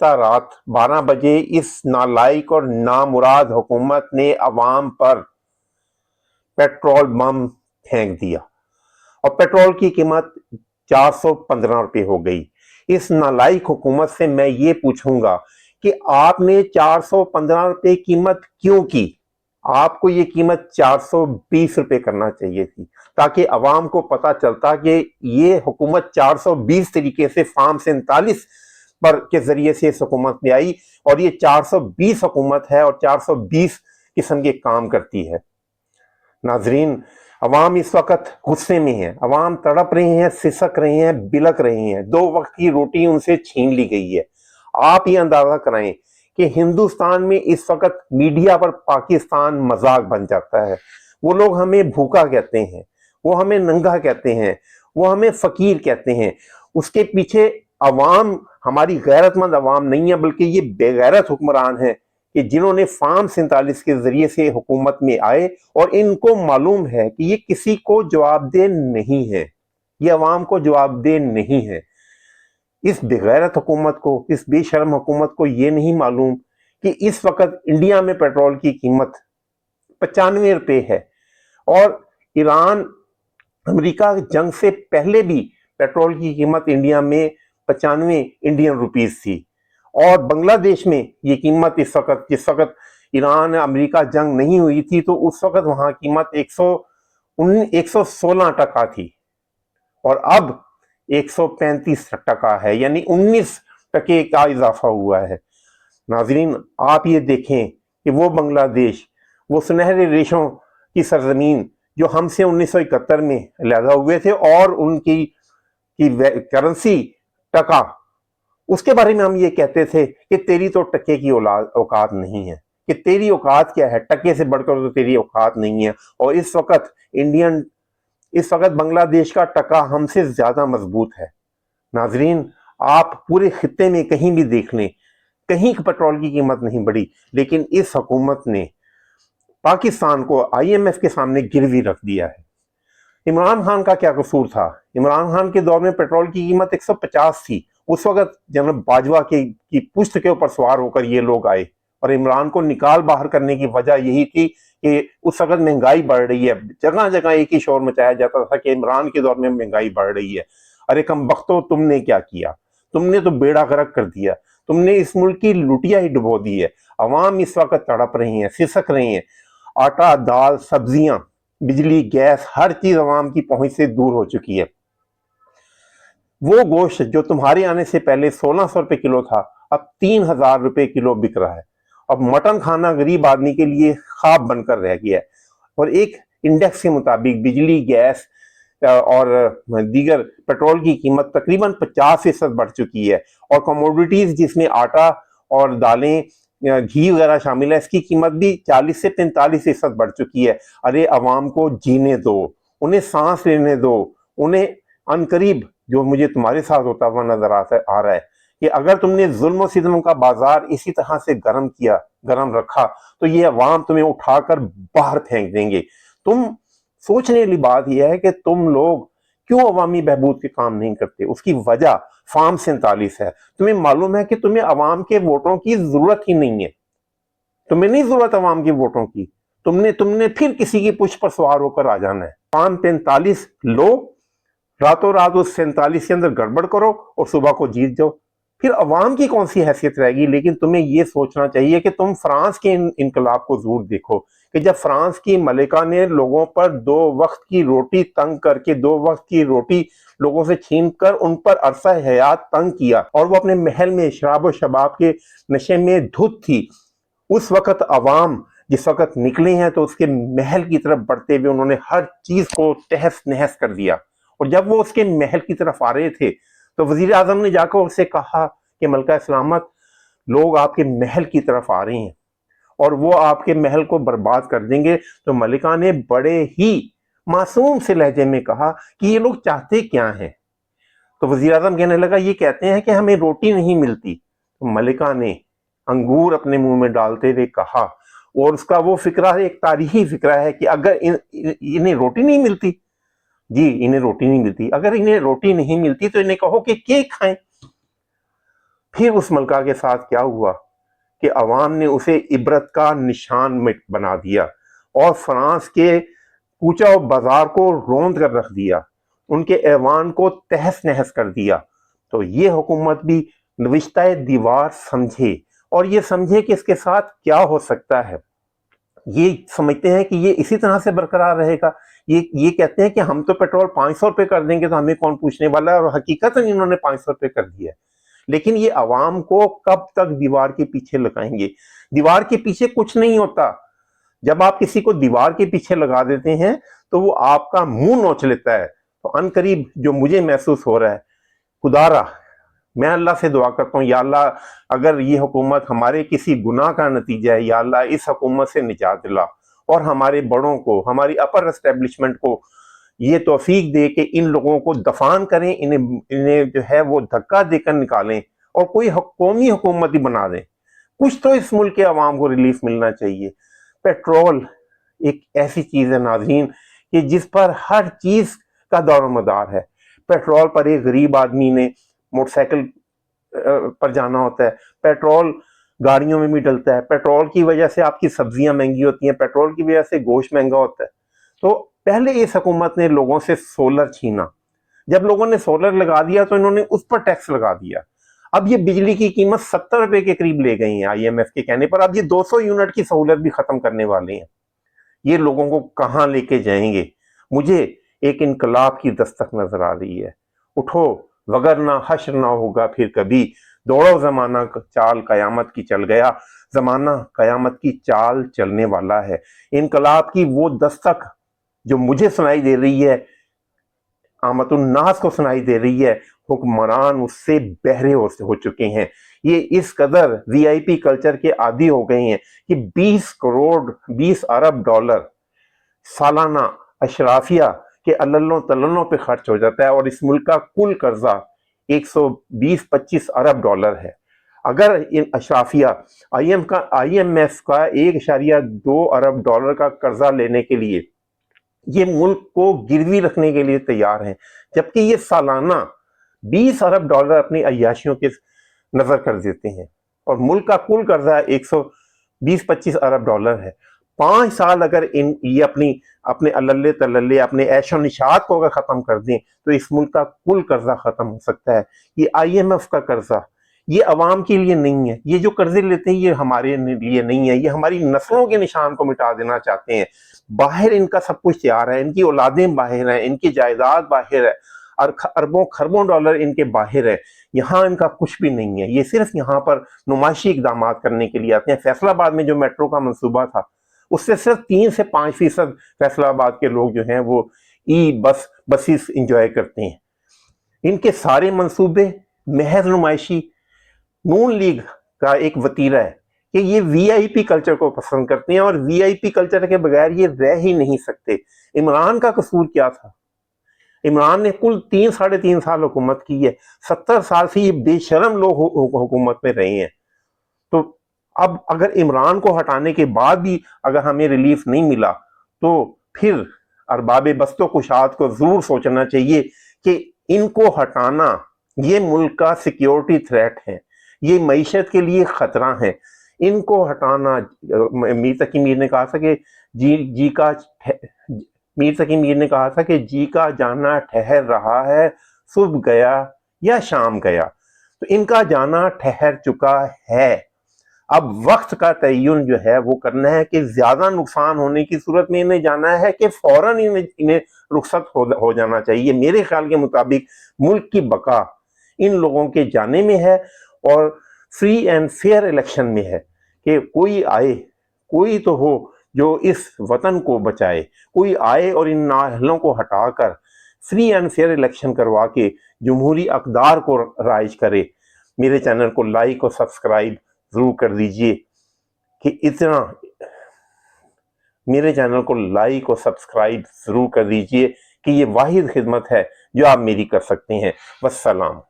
گزشتہ رات 12 بجے اس نالائق اور نامراد حکومت نے عوام پر پیٹرول بم پھینک دیا اور پیٹرول کی قیمت 415 روپے ہو گئی۔ اس نالائق حکومت سے میں یہ پوچھوں گا کہ آپ نے 415 روپے قیمت کیوں کی؟ آپ کو یہ قیمت 420 روپے کرنا چاہیے تھی، تاکہ عوام کو پتا چلتا کہ یہ حکومت 420 طریقے سے فارم 47 پر کے ذریعے سے اس حکومت میں آئی، اور یہ 420 حکومت ہے اور 420 قسم کے کام کرتی ہے۔ ناظرین، عوام اس وقت غصے میں ہے، عوام تڑپ رہے ہیں، سسک رہے ہیں، بلک رہے ہیں، 2 وقت کی روٹی ان سے چھین لی گئی ہے۔ آپ یہ اندازہ کرائیں کہ ہندوستان میں اس وقت میڈیا پر پاکستان مذاق بن جاتا ہے۔ وہ لوگ ہمیں بھوکا کہتے ہیں، وہ ہمیں ننگا کہتے ہیں، وہ ہمیں فقیر کہتے ہیں۔ اس کے پیچھے عوام ہماری غیرت مند عوام نہیں ہے، بلکہ یہ بے غیرت حکمران ہیں کہ جنہوں نے فارم 47 کے ذریعے سے حکومت میں آئے، اور ان کو معلوم ہے کہ یہ کسی کو جواب دہ نہیں ہے، یہ عوام کو جواب دہ نہیں ہے۔ اس بے غیرت حکومت کو، اس بے شرم حکومت کو یہ نہیں معلوم کہ اس وقت انڈیا میں پیٹرول کی قیمت 95 روپے ہے، اور ایران امریکہ جنگ سے پہلے بھی پیٹرول کی قیمت انڈیا میں 95 انڈین روپیز تھی، اور بنگلہ دیش میں یہ قیمت جس وقت ایران امریکہ جنگ نہیں ہوئی تھی تو اس وقت وہاں قیمت 116 ٹکا تھی، اور اب 135 ٹکا ہے، یعنی 19 ٹکے کا اضافہ ہوا ہے۔ ناظرین، آپ یہ دیکھیں کہ وہ بنگلہ دیش، وہ سنہرے ریشوں کی سرزمین جو ہم سے 1971 میں علیحدہ ہوئے تھے، اور ان کی کرنسی ٹکا، اس کے بارے میں ہم یہ کہتے تھے کہ تیری تو ٹکے کی اوقات نہیں ہے، کہ تیری اوقات کیا ہے، ٹکے سے بڑھ کر تو تیری اوقات نہیں ہے۔ اور اس وقت بنگلہ دیش کا ٹکا ہم سے زیادہ مضبوط ہے۔ ناظرین، آپ پورے خطے میں کہیں بھی دیکھ لیں، کہیں پیٹرول کی قیمت نہیں بڑھی، لیکن اس حکومت نے پاکستان کو IMF کے سامنے گروی رکھ دیا ہے۔ عمران خان کا کیا قصور تھا؟ عمران خان کے دور میں پیٹرول کی قیمت 150 تھی، اس وقت جنرل باجوہ کی پشت کے اوپر سوار ہو کر یہ لوگ آئے، اور عمران کو نکال باہر کرنے کی وجہ یہی تھی کہ اس وقت مہنگائی بڑھ رہی ہے۔ جگہ جگہ ایک ہی شور مچایا جاتا تھا کہ عمران کے دور میں مہنگائی بڑھ رہی ہے۔ ارے کم بختو، تم نے کیا کیا؟ تم نے تو بیڑا غرق کر دیا، تم نے اس ملک کی لٹیا ہی ڈبو دی ہے۔ عوام اس وقت تڑپ رہی ہیں، سسک رہی ہیں، آٹا، دال، سبزیاں، بجلی، گیس، ہر چیز عوام کی پہنچ سے دور ہو چکی ہے۔ وہ گوشت جو تمہارے آنے سے پہلے 1600 روپے کلو تھا، اب 3000 روپے کلو بک رہا ہے۔ اب مٹن کھانا غریب آدمی کے لیے خواب بن کر رہ گیا ہے، اور ایک انڈیکس کے مطابق بجلی، گیس اور دیگر پیٹرول کی قیمت تقریباً 50% بڑھ چکی ہے، اور کموڈیٹیز جس میں آٹا اور دالیں، گھی وغیرہ شامل ہے، اس کی قیمت بھی 40 سے 45% بڑھ چکی ہے۔ ارے عوام کو جینے دو، انہیں سانس لینے دو، انہیں عنقریب جو مجھے تمہارے ساتھ ہوتا ہوا نظر آ رہا ہے کہ اگر تم نے ظلم و ستم کا بازار اسی طرح سے گرم رکھا تو یہ عوام تمہیں اٹھا کر باہر پھینک دیں گے۔ تم سوچنے والی بات یہ ہے کہ تم لوگ کیوں عوامی بہبود کے کام نہیں کرتے؟ اس کی وجہ فارم 47 ہے۔ تمہیں معلوم ہے کہ تمہیں عوام کے ووٹوں کی ضرورت ہی نہیں ہے، تمہیں نہیں ضرورت عوام کے ووٹوں کی، تم نے پھر کسی کی پشت پر سوار ہو کر آ جانا ہے۔ فارم 45 لو، راتوں رات اس 47 کے اندر گڑبڑ کرو اور صبح کو جیت جاؤ، پھر عوام کی کون سی حیثیت رہے گی؟ لیکن تمہیں یہ سوچنا چاہیے کہ تم فرانس کے انقلاب کو ضرور دیکھو کہ جب فرانس کی ملکہ نے لوگوں پر 2 وقت کی روٹی تنگ کر کے، 2 وقت کی روٹی لوگوں سے چھین کر ان پر عرصہ حیات تنگ کیا، اور وہ اپنے محل میں شراب و شباب کے نشے میں دھت تھی، اس وقت عوام جس وقت نکلے ہیں تو اس کے محل کی طرف بڑھتے ہوئے انہوں نے ہر چیز کو تہس نہس کر دیا۔ اور جب وہ اس کے محل کی طرف آ رہے تھے تو وزیر اعظم نے جا کر اسے کہا کہ ملکہ سلامت، لوگ آپ کے محل کی طرف آ رہے ہیں اور وہ آپ کے محل کو برباد کر دیں گے۔ تو ملکہ نے بڑے ہی معصوم سے لہجے میں کہا کہ یہ لوگ چاہتے کیا ہیں؟ تو وزیر اعظم کہنے لگا یہ کہتے ہیں کہ ہمیں روٹی نہیں ملتی۔ تو ملکہ نے انگور اپنے منہ میں ڈالتے ہوئے کہا، اور اس کا وہ فقرہ ایک تاریخی فقرہ ہے کہ اگر انہیں روٹی نہیں ملتی، جی انہیں روٹی نہیں ملتی، اگر انہیں روٹی نہیں ملتی تو انہیں کہو کہ کیک کھائیں۔ پھر اس ملکہ کے ساتھ کیا ہوا کہ عوام نے اسے عبرت کا نشان بنا دیا اور فرانس کے کوچہ و بازار کو روند کر رکھ دیا، ان کے ایوان کو تہس نہس کر دیا۔ تو یہ حکومت بھی نوشتہ دیوار سمجھے، اور یہ سمجھے کہ اس کے ساتھ کیا ہو سکتا ہے۔ یہ سمجھتے ہیں کہ یہ اسی طرح سے برقرار رہے گا، یہ کہتے ہیں کہ ہم تو پیٹرول 500 روپے کر دیں گے تو ہمیں کون پوچھنے والا ہے، اور حقیقت انہوں نے 500 روپے کر دیا ہے۔ لیکن یہ عوام کو کب تک دیوار کے پیچھے لگائیں گے؟ دیوار کے پیچھے کچھ نہیں ہوتا۔ جب آپ کسی کو دیوار کے پیچھے لگا دیتے ہیں تو وہ آپ کا منہ نوچ لیتا ہے۔ تو ان قریب جو مجھے محسوس ہو رہا ہے، خدارا میں اللہ سے دعا کرتا ہوں، یا اللہ اگر یہ حکومت ہمارے کسی گناہ کا نتیجہ ہے، یا اللہ اس حکومت سے نجات دلا، اور ہمارے بڑوں کو، ہماری اپر اسٹیبلشمنٹ کو یہ توفیق دے کہ ان لوگوں کو دفان کریں، انہیں جو ہے وہ دھکا دے کر نکالیں اور کوئی قومی حکومت ہی بنا دیں۔ کچھ تو اس ملک کے عوام کو ریلیف ملنا چاہیے۔ پیٹرول ایک ایسی چیز ہے ناظرین کہ جس پر ہر چیز کا دور و مدار ہے۔ پیٹرول پر ایک غریب آدمی نے موٹر سائیکل پر جانا ہوتا ہے، پیٹرول گاڑیوں میں بھی ڈلتا ہے، پیٹرول کی وجہ سے آپ کی سبزیاں مہنگی ہوتی ہیں، پیٹرول کی وجہ سے گوشت مہنگا ہوتا ہے۔ تو پہلے اس حکومت نے لوگوں سے سولر چھینا، جب لوگوں نے سولر لگا دیا تو انہوں نے اس پر ٹیکس لگا دیا۔ اب یہ بجلی کی قیمت 70 روپے کے قریب لے گئی ہیں آئی ایم ایف کے کہنے پر، اب یہ 200 یونٹ کی سہولت بھی ختم کرنے والے ہیں۔ یہ لوگوں کو کہاں لے کے جائیں گے؟ مجھے ایک انقلاب کی دستک نظر آ رہی ہے۔ اٹھو وگرنہ حشر نہ ہوگا پھر کبھی، دوڑو زمانہ چال قیامت کی چل گیا، زمانہ قیامت کی چال چلنے والا ہے۔ انقلاب کی وہ دستک جو مجھے سنائی دے رہی ہے، عامت الناس کو سنائی دے رہی ہے، حکمران اس سے بہرے ہو چکے ہیں۔ یہ اس قدر وی آئی پی کلچر کے عادی ہو گئے ہیں کہ 20 ارب ڈالر سالانہ اشرافیہ کے عللوں تللوں پہ خرچ ہو جاتا ہے، اور اس ملک کا کل قرضہ 120-25 ارب ڈالر ہے۔ اگر ان اشرافیہ آئی ایم ایف کا 1.2 ارب ڈالر کا قرضہ لینے کے لیے یہ ملک کو گروی رکھنے کے لیے تیار ہیں، جبکہ یہ سالانہ 20 ارب ڈالر اپنی عیاشیوں کے نظر کر دیتے ہیں، اور ملک کا کل قرضہ 120-25 ارب ڈالر ہے۔ 5 سال اگر یہ اپنے عللے تللے، اپنے عیش و نشاط کو اگر ختم کر دیں تو اس ملک کا کل قرضہ ختم ہو سکتا ہے۔ یہ آئی ایم ایف کا قرضہ یہ عوام کے لیے نہیں ہے، یہ جو قرضے لیتے ہیں یہ ہمارے لیے نہیں ہے، یہ ہماری نسلوں کے نشان کو مٹا دینا چاہتے ہیں۔ باہر ان کا سب کچھ تیار ہے، ان کی اولادیں باہر ہیں، ان کی جائیداد باہر ہے، اور اربوں خربوں ڈالر ان کے باہر ہے، یہاں ان کا کچھ بھی نہیں ہے۔ یہ صرف یہاں پر نمائشی اقدامات کرنے کے لیے آتے ہیں۔ فیصل آباد میں جو میٹرو کا منصوبہ تھا، اس سے صرف 3 سے 5% فیصل آباد کے لوگ جو ہیں وہ بسیز انجوائے کرتے ہیں۔ ان کے سارے منصوبے محض نمائشی، نون لیگ کا ایک وتیرہ ہے کہ یہ وی آئی پی کلچر کو پسند کرتے ہیں، اور وی آئی پی کلچر کے بغیر یہ رہ ہی نہیں سکتے۔ عمران کا قصور کیا تھا؟ عمران نے کل 3-3.5 سال حکومت کی ہے، 70 سال سے یہ بے شرم لوگ حکومت میں رہے ہیں۔ تو اب اگر عمران کو ہٹانے کے بعد بھی اگر ہمیں ریلیف نہیں ملا تو پھر ارباب بست و کشاد کو ضرور سوچنا چاہیے کہ ان کو ہٹانا یہ ملک کا سیکیورٹی تھریٹ ہے، یہ معیشت کے لیے خطرہ ہیں۔ ان کو ہٹانا، میر تقی میر نے کہا تھا کہ میر تقی میر نے کہا تھا کہ جی کا جانا ٹھہر رہا ہے، صبح گیا یا شام گیا۔ تو ان کا جانا ٹھہر چکا ہے۔ اب وقت کا تعین جو ہے وہ کرنا ہے کہ زیادہ نقصان ہونے کی صورت میں انہیں جانا ہے کہ فوراً انہیں رخصت ہو جانا چاہیے۔ میرے خیال کے مطابق ملک کی بقا ان لوگوں کے جانے میں ہے، اور فری اینڈ فیئر الیکشن میں ہے کہ کوئی آئے، کوئی تو ہو جو اس وطن کو بچائے، کوئی آئے اور ان نااہلوں کو ہٹا کر فری اینڈ فیئر الیکشن کروا کے جمہوری اقدار کو رائج کرے۔ میرے چینل کو لائک اور سبسکرائب ضرور کر دیجئے کہ اتنا میرے چینل کو لائک اور سبسکرائب ضرور کر دیجئے کہ یہ واحد خدمت ہے جو آپ میری کر سکتے ہیں۔ والسلام۔